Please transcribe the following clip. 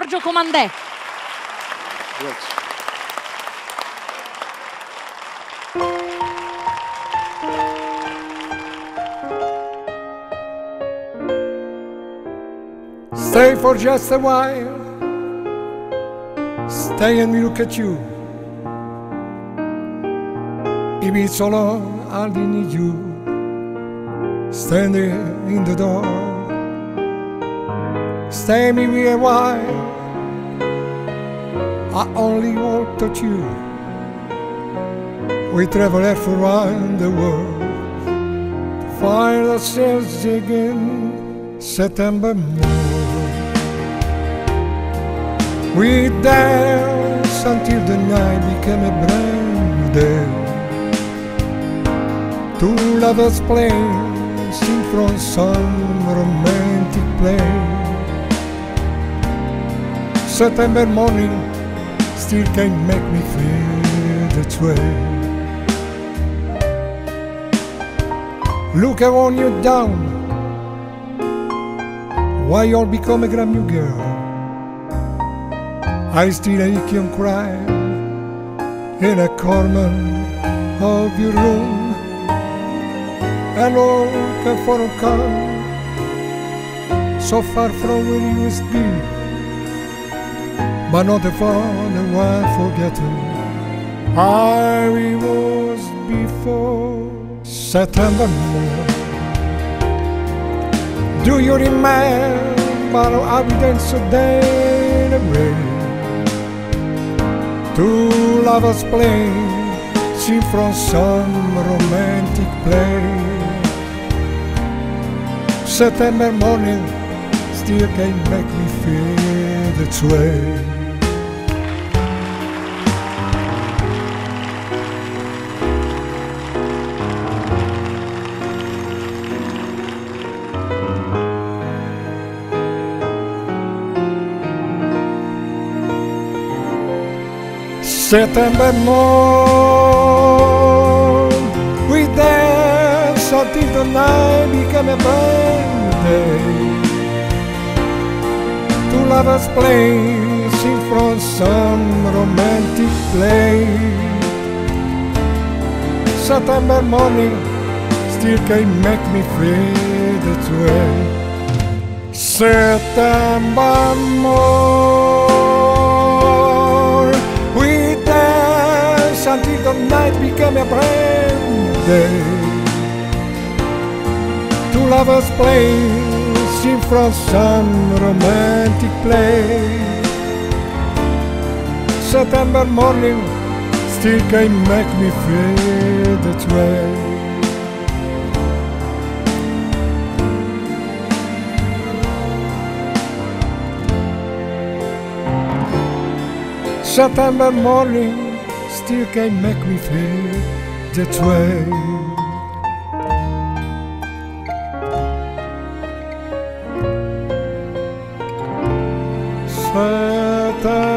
Giorgio Comandé. Grazie. Stay for just a while, stay and look at you. If it's so long, I'll need you. Standing in the door, stay with me a while. I only want you. We travel around the world to find ourselves again. September morn, we dance until the night became a brand new day. Two lovers playing, sing from some romantic play. September morning still can't make me feel that way. Look, I want you down. Why you all become a brand new girl? I still ache and cry in a corner of your room, and look for a car so far from where you used to be, but not the father one forgotten I was before. September morn, do you remember how we danced a day in the rain? Two lovers playing, sing from some romantic play. September morning still can't make me feel that way. September morn, we dance until the night became a brand day. Two lovers playing, sing from some romantic play. September morning still can't make me feel that way. September morn, we dance until the night became a brand day. Two lovers playing, sing from some romantic play. September morning still can't make me feel that way. September morning still can't make me feel that way. September